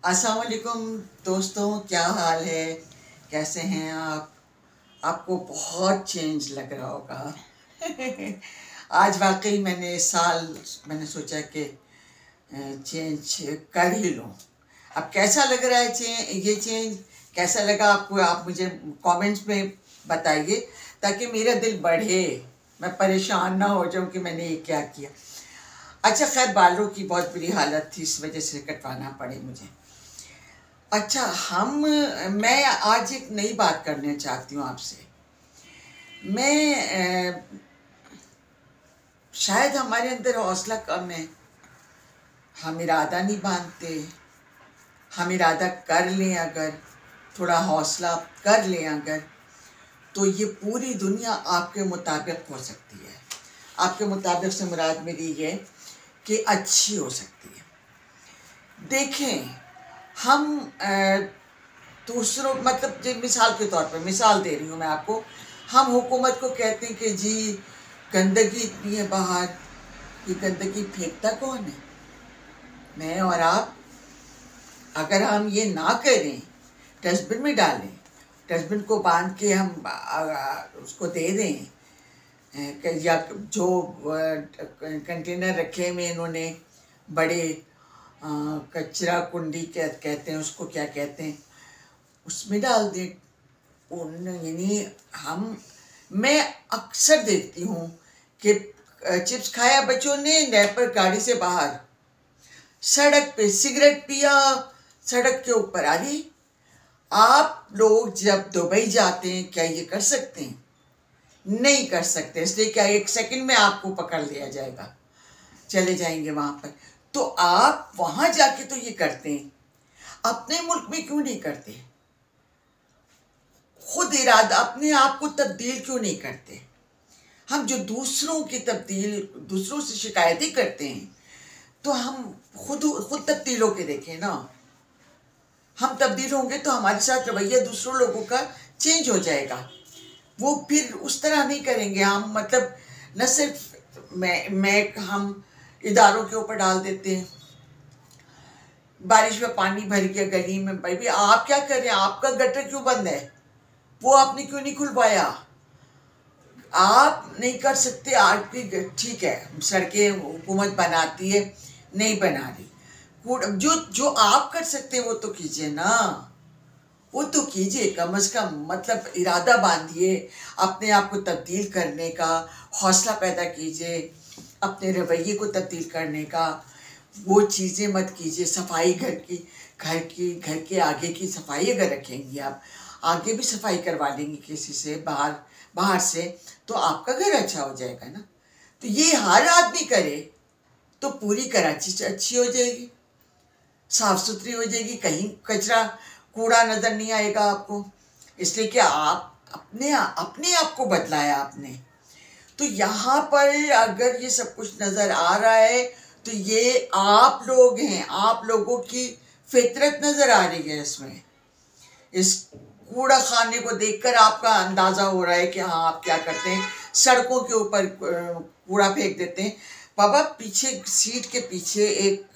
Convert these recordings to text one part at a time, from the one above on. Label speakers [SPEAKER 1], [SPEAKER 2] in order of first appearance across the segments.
[SPEAKER 1] अस्सलाम वालेकुम दोस्तों, क्या हाल है? कैसे हैं आप? आपको बहुत चेंज लग रहा होगा। आज वाकई मैंने सोचा कि चेंज कर ही लूँ। अब कैसा लग रहा है ये चेंज कैसा लगा आपको? आप मुझे कमेंट्स में बताइए ताकि मेरा दिल बढ़े, मैं परेशान ना हो जाऊँ कि मैंने ये क्या किया। अच्छा, खैर, बालों की बहुत बुरी हालत थी, इस वजह से कटवाना पड़े मुझे। अच्छा, मैं आज एक नई बात करना चाहती हूँ आपसे। मैं शायद हमारे अंदर हौसला कम है। हम इरादा नहीं बांधते। हम इरादा कर लें अगर, थोड़ा हौसला कर लें अगर, तो ये पूरी दुनिया आपके मुताबिक हो सकती है। आपके मुताबिक से मुराद मेरी ये कि अच्छी हो सकती है। देखें, हम दूसरों, मतलब जो मिसाल के तौर पर मिसाल दे रही हूँ मैं आपको। हम हुकूमत को कहते हैं कि जी गंदगी इतनी है बाहर, ये गंदगी फेंकता कौन है? मैं और आप। अगर हम ये ना करें, डस्टबिन में डालें, डस्टबिन को बांध के हम उसको दे दें, या जो कंटेनर रखे हुए इन्होंने बड़े, कचरा कुंडी कहते हैं उसको, क्या कहते हैं, उसमें डाल दें। यानी हम, मैं अक्सर देखती हूँ कि चिप्स खाया बच्चों ने, रैपर गाड़ी से बाहर, सड़क पे सिगरेट पिया, सड़क के ऊपर। अरे, आप लोग जब दुबई जाते हैं क्या ये कर सकते हैं? नहीं कर सकते, इसलिए क्या एक सेकंड में आपको पकड़ लिया जाएगा, चले जाएंगे वहां पर। तो आप वहां जाके तो ये करते हैं, अपने मुल्क में क्यों नहीं करते? खुद इरादा, अपने आप को तब्दील क्यों नहीं करते? हम जो दूसरों की तब्दील, दूसरों से शिकायतें करते हैं, तो हम खुद खुद तब्दील होके देखें ना। हम तब्दील होंगे तो हमारे साथ रवैया दूसरों लोगों का चेंज हो जाएगा। वो फिर उस तरह नहीं करेंगे। हम, मतलब, न सिर्फ मैं हम इदारों के ऊपर डाल देते हैं। बारिश में पानी भर गया गली में, भाई आप क्या कर रहे हैं? आपका गटर क्यों बंद है? वो आपने क्यों नहीं खुलवाया? आप नहीं कर सकते। आपकी, ठीक है, सड़कें हुकूमत बनाती है, नहीं बना रही, जो जो आप कर सकते हैं वो तो कीजिए ना। वो तो कीजिए कम से कम, मतलब इरादा बांधिए, अपने आप को तब्दील करने का हौसला पैदा कीजिए, अपने रवैये को तब्दील करने का। वो चीज़ें मत कीजिए, सफाई घर के आगे की सफाई अगर रखेंगी आप, आगे भी सफाई करवा लेंगी किसी से, बाहर बाहर से, तो आपका घर अच्छा हो जाएगा ना। तो ये हर आदमी करे तो पूरी कराची अच्छी हो जाएगी, साफ सुथरी हो जाएगी, कहीं कचरा कूड़ा नजर नहीं आएगा आपको। इसलिए कि आप अपने आप को बदलाया आपने। तो यहाँ पर अगर ये सब कुछ नजर आ रहा है तो ये आप लोग हैं, आप लोगों की फितरत नजर आ रही है इसमें। इस कूड़ा खाने को देखकर आपका अंदाजा हो रहा है कि हाँ, आप क्या करते हैं, सड़कों के ऊपर कूड़ा फेंक देते हैं। बाबा, पीछे सीट के पीछे एक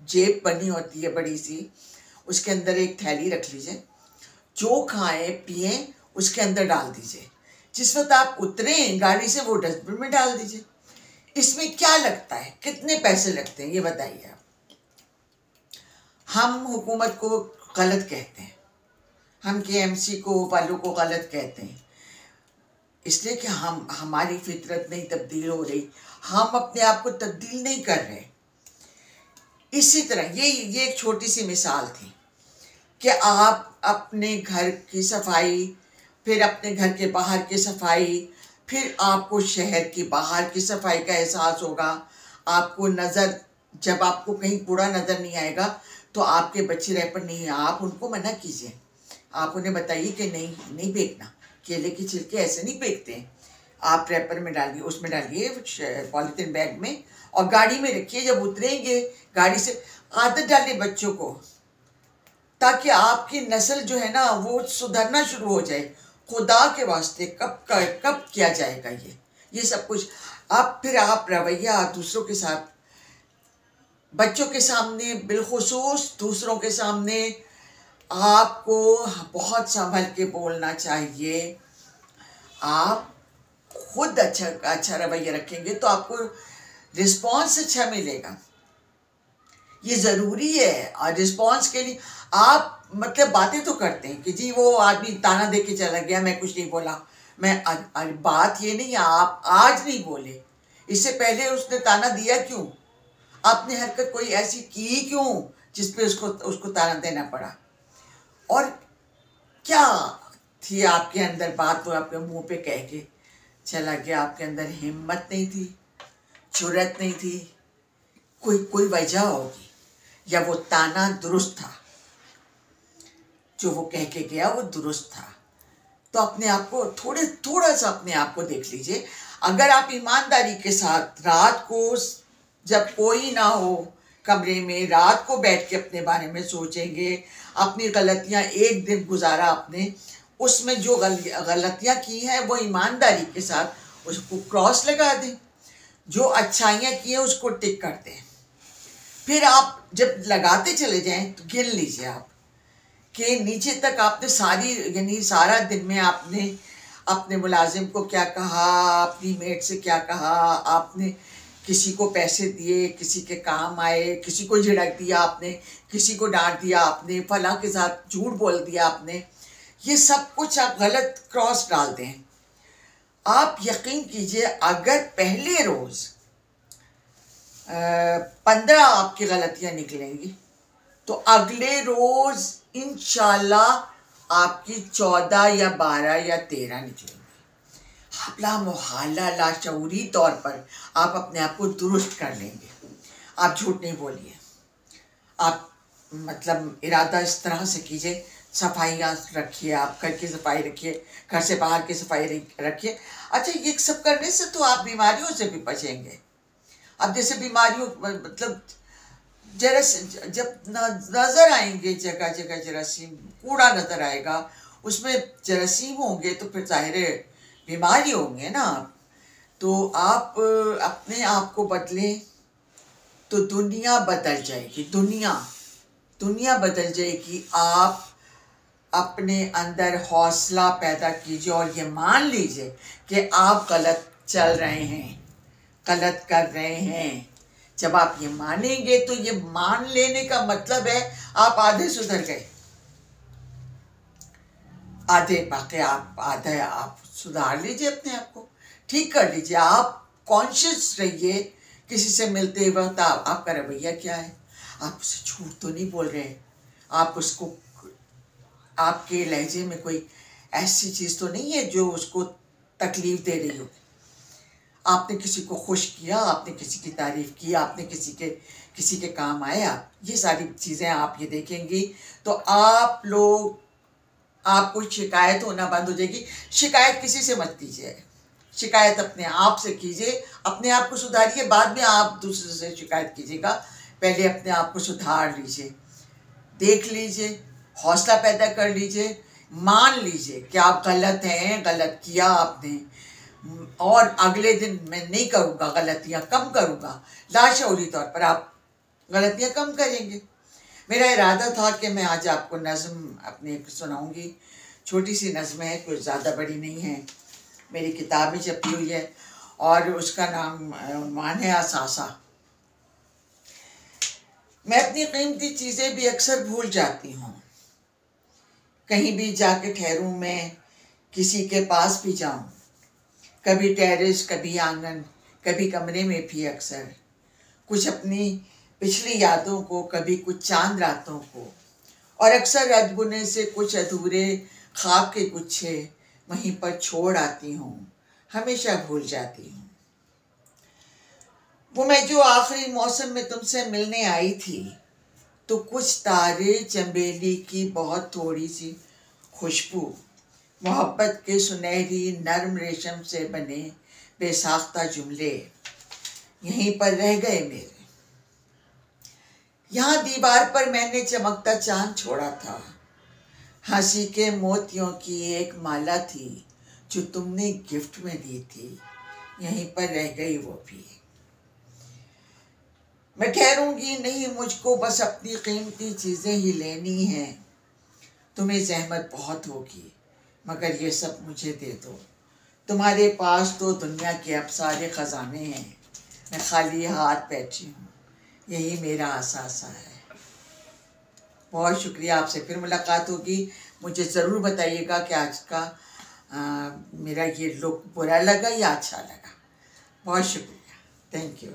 [SPEAKER 1] जेब बनी होती है बड़ी सी, उसके अंदर एक थैली रख लीजिए, जो खाएं पिए उसके अंदर डाल दीजिए। जिस वक्त आप उतरे गाड़ी से वो डस्टबिन में डाल दीजिए। इसमें क्या लगता है? कितने पैसे लगते हैं ये बताइए आप। हम हुकूमत को गलत कहते हैं, हम केएमसी को वालों को गलत कहते हैं, इसलिए कि हमारी फितरत नहीं तब्दील हो रही, हम अपने आप को तब्दील नहीं कर रहे। इसी तरह ये एक छोटी सी मिसाल थी कि आप अपने घर की सफाई, फिर अपने घर के बाहर की सफाई, फिर आपको शहर की बाहर की सफाई का एहसास होगा। आपको नज़र, जब आपको कहीं कूड़ा नज़र नहीं आएगा तो आपके बच्चे रैपर नहीं है, आप उनको मना कीजिए। आप उन्हें बताइए कि नहीं नहीं फेंकना, केले के छिलके ऐसे नहीं फेंकते हैं, आप रैपर में डालिए, उसमें डालिए पॉलीथीन बैग में, और गाड़ी में रखिए। जब उतरेंगे गाड़ी से, आदत डालिए बच्चों को, ताकि आपकी नस्ल जो है ना वो सुधरना शुरू हो जाए। खुदा के वास्ते कब किया जाएगा ये सब कुछ? आप फिर आप रवैया दूसरों के साथ, बच्चों के सामने बिलखुसूस दूसरों के सामने आपको बहुत संभल के बोलना चाहिए। आप खुद अच्छा अच्छा रवैया रखेंगे तो आपको रिस्पॉन्स अच्छा मिलेगा। ये ज़रूरी है। और रिस्पॉन्स के लिए आप मतलब बातें तो करते हैं कि जी वो आदमी ताना दे के चला गया, मैं कुछ नहीं बोला, मैं अरे बात ये नहीं है, आप आज नहीं बोले, इससे पहले उसने ताना दिया क्यों? आपने हरकत कोई ऐसी की क्यों जिसपे उसको उसको ताना देना पड़ा? और क्या थी आपके अंदर बात, वो आपके मुंह पे कह के चला गया? आपके अंदर हिम्मत नहीं थी, जुर्रत नहीं थी, कोई कोई वजह होगी, या वो ताना दुरुस्त था, जो वो कह के गया वो दुरुस्त था। तो अपने आप को थोड़ा सा अपने आप को देख लीजिए। अगर आप ईमानदारी के साथ रात को जब कोई ना हो कमरे में, रात को बैठ के अपने बारे में सोचेंगे, अपनी गलतियां एक दिन गुजारा आपने, उसमें जो गलतियां की हैं वो ईमानदारी के साथ उसको क्रॉस लगा दें, जो अच्छाइयाँ की हैं उसको टिक कर दें। फिर आप जब लगाते चले जाएं तो गिन लीजिए आप कि नीचे तक आपने सारी, यानी सारा दिन में आपने अपने मुलाजिम को क्या कहा, अपनी मेट से क्या कहा, आपने किसी को पैसे दिए, किसी के काम आए, किसी को झिड़क दिया आपने, किसी को डांट दिया आपने, फलां के साथ झूठ बोल दिया आपने, ये सब कुछ आप गलत क्रॉस डाल दें। आप यकीन कीजिए अगर पहले रोज़ 15 आपकी गलतियां निकलेंगी तो अगले रोज इंशाल्लाह आपकी 14 या 12 या 13 निकलेंगी। आप लामोहल्ला लाशऊरी तौर पर आप अपने आप को दुरुस्त कर लेंगे। आप झूठ नहीं बोलिए, आप मतलब इरादा इस तरह से कीजिए, सफाइयाँ रखिए, आप घर की सफाई रखिए, घर से बाहर की सफाई रखिए। अच्छा, ये सब करने से तो आप बीमारियों से भी बचेंगे। अब जैसे बीमारियों मतलब जब नजर आएंगे जगह जगह जरासीम, कूड़ा नजर आएगा, उसमें जरासीम होंगे तो फिर जाहिर है बीमारी होंगे ना। तो आप अपने आप को बदलें तो दुनिया बदल जाएगी, दुनिया बदल जाएगी। आप अपने अंदर हौसला पैदा कीजिए और ये मान लीजिए कि आप गलत चल रहे हैं, गलत कर रहे हैं। जब आप ये मानेंगे तो ये मान लेने का मतलब है आप आधे सुधर गए, आधे बाकी आप आधे आप सुधार लीजिए, अपने आप को ठीक कर लीजिए। आप कॉन्शियस रहिए, किसी से मिलते वक्त आपका रवैया क्या है, आप उसे झूठ तो नहीं बोल रहे, आप उसको, आपके लहजे में कोई ऐसी चीज़ तो नहीं है जो उसको तकलीफ दे रही हो। आपने किसी को खुश किया, आपने किसी की तारीफ की, आपने किसी के काम आया, ये सारी चीज़ें आप ये देखेंगी तो आप लोग, आपको शिकायत होना बंद हो जाएगी। शिकायत किसी से मत कीजिए, शिकायत अपने आप से कीजिए, अपने आप को सुधारिए, बाद में आप दूसरे से शिकायत कीजिएगा। पहले अपने आप को सुधार लीजिए, देख लीजिए, हौसला पैदा कर लीजिए, मान लीजिए कि आप गलत हैं, गलत किया आपने, और अगले दिन मैं नहीं करूँगा, गलतियाँ कम करूँगा। लाशऊरी तौर पर आप गलतियाँ कम करेंगे। मेरा इरादा था कि मैं आज आपको नज़्म अपनी सुनाऊंगी, छोटी सी नज़्म है, कुछ ज़्यादा बड़ी नहीं है, मेरी किताब में छपी हुई है और उसका नाम है असासा। मैं अपनी कीमती चीज़ें भी अक्सर भूल जाती हूँ, कहीं भी जाके ठहरूं मैं, किसी के पास भी जाऊँ, कभी टेरेस, कभी आंगन, कभी कमरे में भी अक्सर कुछ अपनी पिछली यादों को, कभी कुछ चांद रातों को, और अक्सर अदगुने से कुछ अधूरे ख्वाब के गुच्छे वहीं पर छोड़ आती हूँ, हमेशा भूल जाती हूँ। वो मैं जो आखिरी मौसम में तुमसे मिलने आई थी, तो कुछ तारे, चंबेली की बहुत थोड़ी सी खुशबू, मोहब्बत के सुनहरी नर्म रेशम से बने बेसाख्ता जुमले यहीं पर रह गए मेरे। यहाँ दीवार पर मैंने चमकता चांद छोड़ा था, हंसी के मोतियों की एक माला थी जो तुमने गिफ्ट में दी थी, यहीं पर रह गई वो भी। मैं ठहरूंगी नहीं, मुझको बस अपनी कीमती चीज़ें ही लेनी हैं। तुम्हें जहमत बहुत होगी मगर ये सब मुझे दे दो। तुम्हारे पास तो दुनिया के अब सारे ख़जाने हैं, मैं खाली हाथ बैठी हूँ, यही मेरा आसासा है। बहुत शुक्रिया, आपसे फिर मुलाकात होगी। मुझे ज़रूर बताइएगा कि आज का मेरा ये लुक बुरा लगा या अच्छा लगा। बहुत शुक्रिया, थैंक यू।